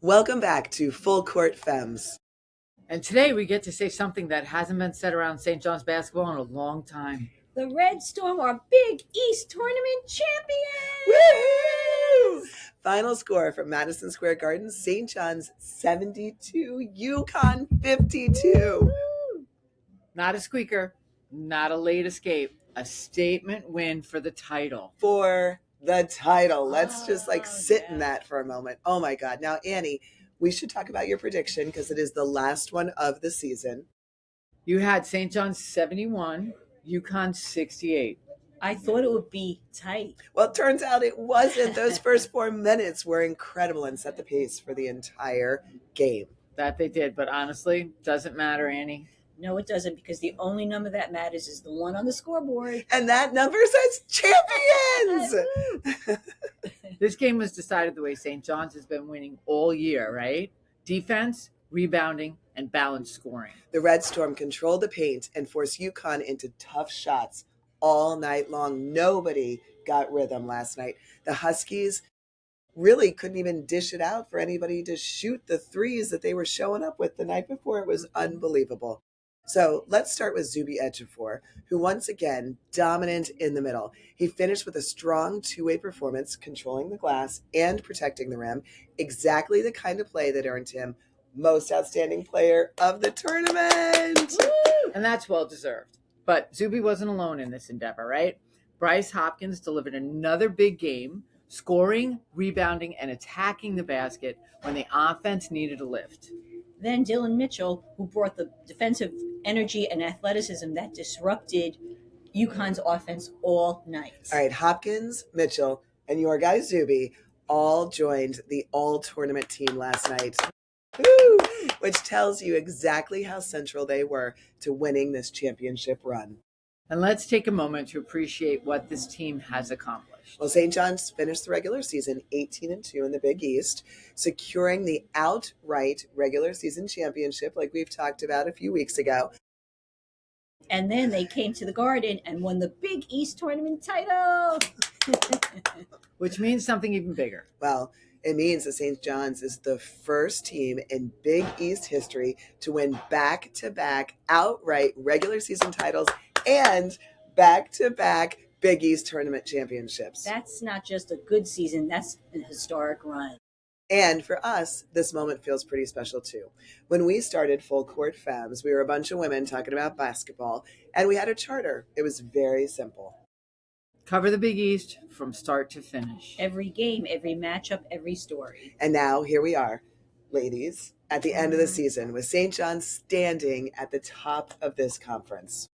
Welcome back to Full Court Femmes. And today we get to say something that hasn't been said around St. John's basketball in a long time. The Red Storm are Big East Tournament champions! Woo! Final score from Madison Square Garden, St. John's 72, UConn 52. Woo! Not a squeaker, not a late escape, a statement win for the title. For the title. Let's just sit in yeah. that for a moment. Oh my God. Now, Annie, we should talk about your prediction because it is the last one of the season. You had St. John's 71, UConn 68. I thought it would be tight. Well, it turns out it wasn't. Those first 4 minutes were incredible and set the pace for the entire game. That they did, but honestly, doesn't matter, Annie. No, it doesn't, because the only number that matters is the one on the scoreboard. And that number says champions! This game was decided the way St. John's has been winning all year, right? Defense, rebounding, and balanced scoring. The Red Storm controlled the paint and forced UConn into tough shots all night long. Nobody got rhythm last night. The Huskies really couldn't even dish it out for anybody to shoot the threes that they were showing up with the night before. It was unbelievable. So let's start with Zuby Ejiofor, who once again dominant in the middle. He finished with a strong two-way performance, controlling the glass and protecting the rim. Exactly the kind of play that earned him most outstanding player of the tournament. Woo! And that's well deserved. But Zuby wasn't alone in this endeavor, right? Bryce Hopkins delivered another big game, scoring, rebounding, and attacking the basket when the offense needed a lift. Then Dylan Mitchell, who brought the defensive energy and athleticism that disrupted UConn's offense all night. All right, Hopkins, Mitchell, and your guy Zuby all joined the all-tournament team last night. Woo! Which tells you exactly how central they were to winning this championship run. And let's take a moment to appreciate what this team has accomplished. Well, St. John's finished the regular season 18-2 in the Big East, securing the outright regular season championship like we've talked about a few weeks ago. And then they came to the Garden and won the Big East Tournament title. Which means something even bigger. Well, it means that St. John's is the first team in Big East history to win back-to-back outright regular season titles and back-to-back Big East Tournament championships. That's not just a good season, that's a historic run. And for us, this moment feels pretty special too. When we started Full Court Femmes, we were a bunch of women talking about basketball, and we had a charter. It was very simple. Cover the Big East from start to finish. Every game, every matchup, every story. And now here we are, ladies, at the end of the season with St. John's standing at the top of this conference.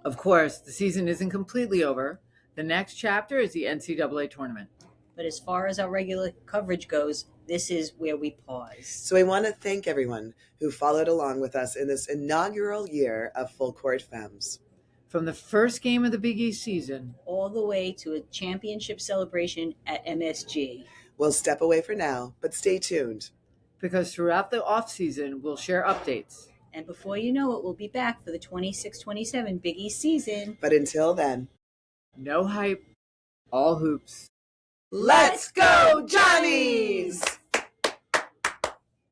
Of course, the season isn't completely over. The next chapter is the NCAA Tournament. But as far as our regular coverage goes, this is where we pause. So we want to thank everyone who followed along with us in this inaugural year of Full Court Femmes. From the first game of the Big East season, All the way to a championship celebration at MSG. We'll step away for now, but stay tuned. because throughout the off-season, we'll share updates. And before you know it, we'll be back for the 26-27 Big East season. But until then, No hype, all hoops. let's go, Johnnies!